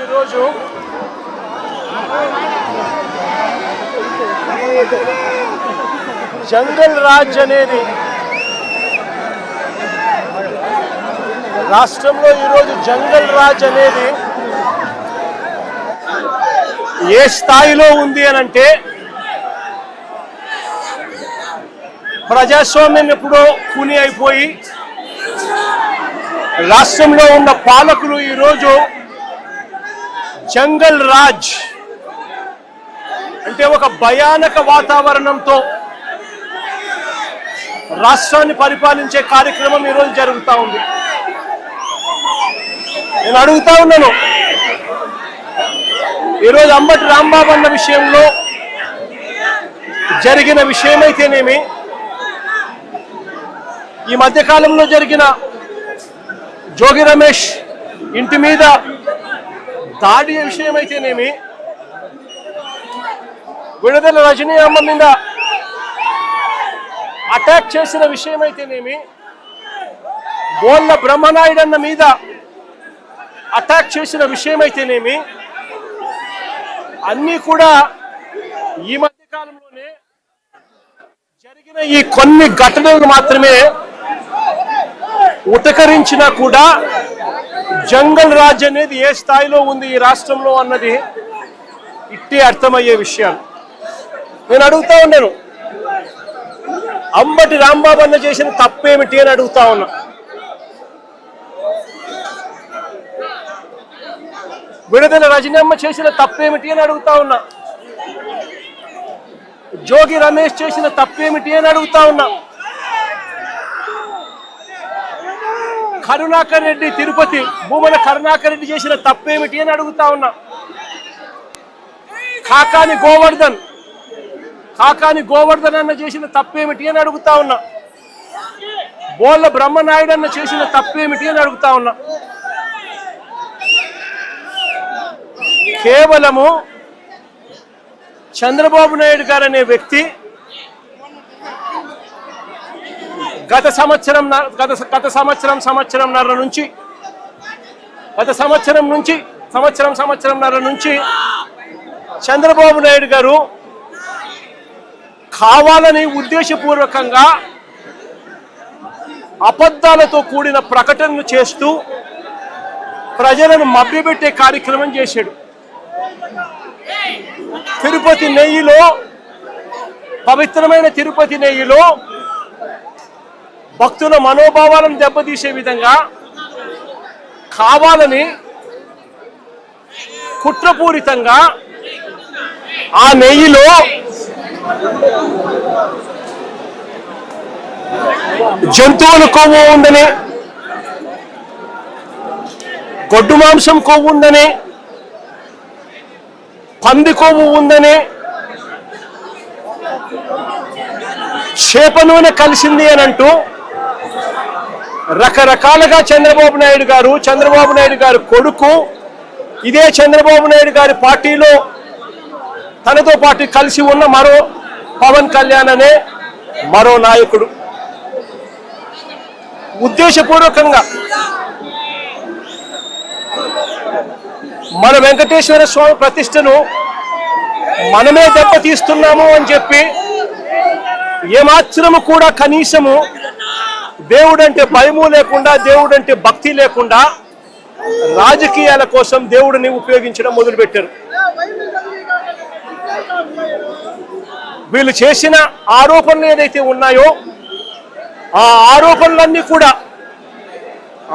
ఈరోజు జంగల్ రాజ్ అనేది రాష్ట్రంలో ఈరోజు జంగల్ రాజ్ అనేది ఏ స్థాయిలో ఉంది అని అంటే ప్రజాస్వామ్యం ఎప్పుడో కూని అయిపోయి రాష్ట్రంలో ఉన్న పాలకులు ఈరోజు జంగల్ రాజ్ అంటే ఒక భయానక వాతావరణంతో రాష్ట్రాన్ని పరిపాలించే కార్యక్రమం ఈరోజు జరుగుతూ ఉంది. నేను అడుగుతా ఉన్నాను, ఈరోజు అంబటి రాంబాబు అన్న విషయంలో జరిగిన విషయమైతేనేమి, ఈ మధ్యకాలంలో జరిగిన జోగి రమేష్ ఇంటి మీద దాడి విషయమైతేనేమి, విడుదల రజనీ అమ్మ మీద అటాక్ చేసిన విషయమైతేనేమి, బోళ్ళ బ్రహ్మనాయుడు అన్న మీద అటాక్ చేసిన విషయమైతేనేమి, అన్నీ కూడా ఈ మధ్య కాలంలోనే జరిగిన ఈ కొన్ని ఘటనలు మాత్రమే ఉటకరించినా కూడా జంగల్ రాజ్ అనేది ఏ స్థాయిలో ఉంది ఈ రాష్ట్రంలో అన్నది ఇట్టే అర్థమయ్యే విషయాలు. నేను అడుగుతా ఉన్నాను, అంబటి రాంబాబు అన్న చేసిన తప్పేమిటి అని అడుగుతా ఉన్నా. విడుదల రజనమ్మ చేసిన తప్పేమిటి అని అడుగుతా ఉన్నా. జోగి రమేష్ చేసిన తప్పేమిటి అని అడుగుతా ఉన్నా. కరుణాకర్ రెడ్డి తిరుపతి భూమన కరుణాకర్ రెడ్డి చేసిన తప్పేమిటి అని అడుగుతా ఉన్నా. కాకాని గోవర్ధన్ అన్న చేసిన తప్పేమిటి అని అడుగుతా ఉన్నా. బోళ్ళ బ్రహ్మనాయుడు అన్న చేసిన తప్పేమిటి అని అడుగుతా ఉన్నా. కేవలము చంద్రబాబు నాయుడు గారు అనే వ్యక్తి గత సంవత్సరంన్నర నుంచి చంద్రబాబు నాయుడు గారు కావాలని ఉద్దేశపూర్వకంగా అబద్ధాలతో కూడిన ప్రకటనలు చేస్తూ ప్రజలను మభ్యపెట్టే కార్యక్రమం చేశాడు. తిరుపతి నెయ్యిలో, పవిత్రమైన తిరుపతి నెయ్యిలో భక్తుల మనోభావాలను దెబ్బతీసే విధంగా కావాలని కుట్రపూరితంగా ఆ నెయ్యిలో జంతువుల కొవ్వు ఉందని, గొడ్డు మాంసం కొవ్వు ఉందని, పంది కొవ్వు ఉందని, చేప నూనె కలిసింది అని అంటూ రకరకాలుగా చంద్రబాబు నాయుడు గారు కొడుకు, ఇదే చంద్రబాబు నాయుడు గారి పార్టీలో తనతో పాటు కలిసి ఉన్న మరో పవన్ కళ్యాణ్ అనే మరో నాయకుడు ఉద్దేశపూర్వకంగా మన వెంకటేశ్వర స్వామి ప్రతిష్టను మనమే దెబ్బతీస్తున్నాము అని చెప్పి ఏమాత్రము కూడా కనీసము దేవుడంటే భయము లేకుండా, దేవుడంటే భక్తి లేకుండా రాజకీయాల కోసం దేవుడిని ఉపయోగించడం మొదలుపెట్టారు. వీళ్ళు చేసిన ఆరోపణలు ఏదైతే ఉన్నాయో ఆ ఆరోపణలన్నీ కూడా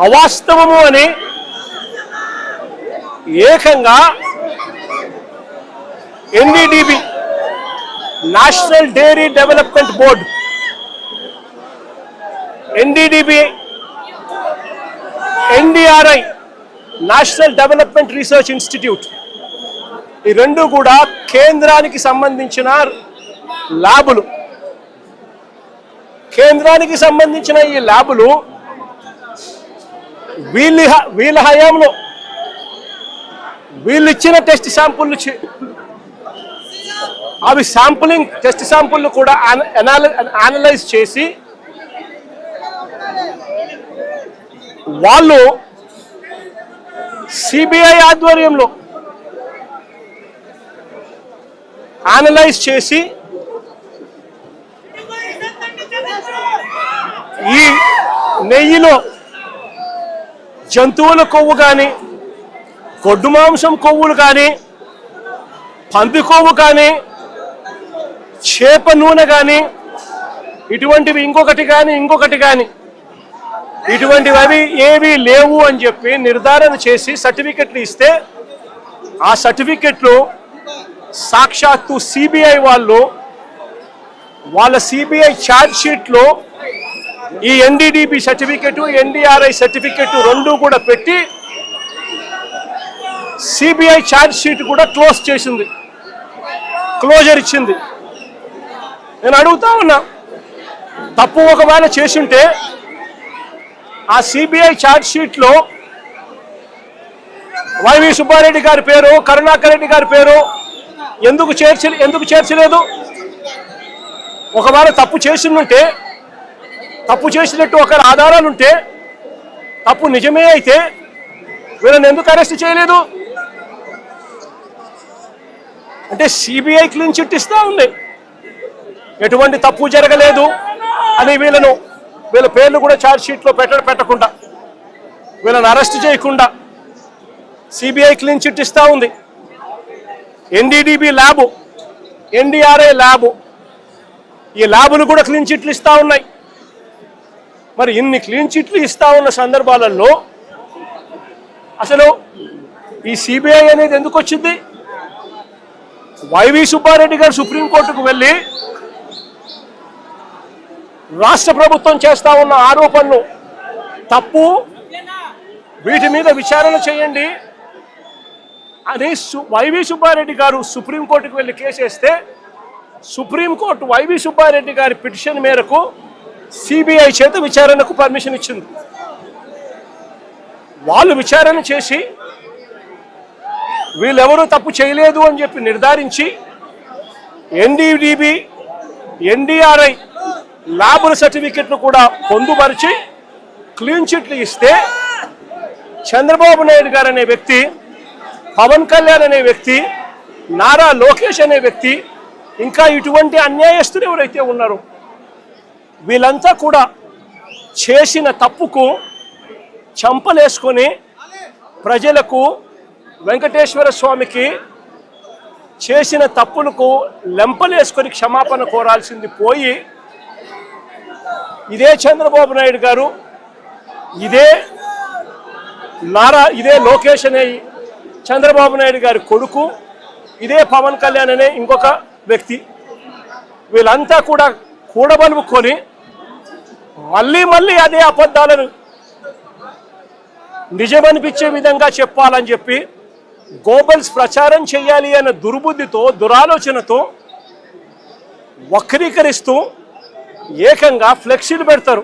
అవాస్తవము అని ఏకంగా NDDB national dairy development board, NDDB, NDRI national development research institute, ఈ రెండు కూడా కేంద్రానికి సంబంధించిన ల్యాబులు. కేంద్రానికి సంబంధించిన ఈ ల్యాబులు వీళ్ళ హయాంలో వీళ్ళు ఇచ్చిన టెస్ట్ శాంపుల్, అవి శాంపులింగ్ టెస్ట్ శాంపుల్ కూడా అనలైజ్ చేసి వాళ్ళు సిబిఐ ఆధ్వర్యంలో అనలైజ్ చేసి ఈ నెయ్యిలో జంతువుల కొవ్వు కానీ, గొడ్డు మాంసం కొవ్వులు కానీ, పంది కొవ్వు కానీ, చేప నూనె కానీ, ఇటువంటివి ఇంకొకటి కానీ ఇటువంటివి అవి ఏవి లేవు అని చెప్పి నిర్ధారణ చేసి సర్టిఫికెట్లు ఇస్తే, ఆ సర్టిఫికెట్లు సాక్షాత్తు సిబిఐ వాళ్ళ సిబిఐ ఛార్జ్ షీట్లో ఈ ఎన్డీడీబీ సర్టిఫికెట్, ఎన్డీఆర్ఐ సర్టిఫికెట్ రెండు కూడా పెట్టి సిబిఐ ఛార్జ్ షీట్ కూడా క్లోజర్ ఇచ్చింది. నేను అడుగుతా ఉన్నా, తప్పు ఒకవేళ చేసింటే ఆ సిబిఐ ఛార్జ్ షీట్లో వైవి సుబ్బారెడ్డి గారి పేరు, కరుణాకర్ రెడ్డి గారి పేరు ఎందుకు చేర్చలేదు? ఒకవేళ తప్పు చేసినట్టు ఒక ఆధారాలు ఉంటే, తప్పు నిజమే అయితే వీళ్ళని ఎందుకు అరెస్ట్ చేయలేదు? అంటే సిబిఐ క్లీన్ చిట్ ఇస్తా ఉంది, ఎటువంటి తప్పు జరగలేదు అని వీళ్ళ పేర్లు కూడా ఛార్జ్ షీట్లో పెట్టకుండా, వీళ్ళని అరెస్ట్ చేయకుండా సిబిఐ క్లీన్ చిట్ ఇస్తా ఉంది. ఎన్డీడీబీ ల్యాబు, ఎన్డీఆర్ఐ ల్యాబు, ఈ ల్యాబులు కూడా క్లీన్ చిట్లు ఇస్తా ఉన్నాయి. మరి ఇన్ని క్లీన్ చిట్లు ఇస్తా ఉన్న సందర్భాలలో అసలు ఈ సిబిఐ అనేది ఎందుకు వచ్చింది? వైవి సుబ్బారెడ్డి గారు సుప్రీంకోర్టుకు వెళ్ళి రాష్ట్ర ప్రభుత్వం చేస్తా ఉన్న ఆరోపణలు తప్పు, వీటి మీద విచారణ చేయండి అని వైవి సుబ్బారెడ్డి గారు సుప్రీంకోర్టుకు వెళ్ళి కేసు వేస్తే, సుప్రీంకోర్టు వైవి సుబ్బారెడ్డి గారి పిటిషన్ మేరకు సిబిఐ చేత విచారణకు పర్మిషన్ ఇచ్చింది. వాళ్ళు విచారణ చేసి వీళ్ళెవరూ తప్పు చేయలేదు అని చెప్పి నిర్ధారించి ఎన్డీడీబీ, ఎన్డీఆర్ఐ ల్యాబుల సర్టిఫికెట్లు కూడా పొందుపరిచి క్లీన్ చిట్లు ఇస్తే, చంద్రబాబు నాయుడు గారు అనే వ్యక్తి, పవన్ కళ్యాణ్ అనే వ్యక్తి, నారా లోకేష్ అనే వ్యక్తి, ఇంకా ఇటువంటి అన్యాయస్తులు ఎవరైతే ఉన్నారో వీళ్ళంతా కూడా చేసిన తప్పుకు చంపలేసుకొని ప్రజలకు, వెంకటేశ్వర స్వామికి చేసిన తప్పులకు లెంపలేసుకొని క్షమాపణ కోరాల్సింది పోయి, ఇదే చంద్రబాబు నాయుడు గారు, ఇదే లోకేష్ అనే చంద్రబాబు నాయుడు గారి కొడుకు, ఇదే పవన్ కళ్యాణ్ అనే ఇంకొక వ్యక్తి, వీళ్ళంతా కూడా కూడబలుపుకొని మళ్ళీ అదే అబద్ధాలను నిజమనిపించే విధంగా చెప్పాలని చెప్పి గోబల్స్ ప్రచారం చేయాలి అన్న దుర్బుద్ధితో, దురాలోచనతో వక్రీకరిస్తూ ఏకంగా ఫ్లెక్సీలు పెడతారు.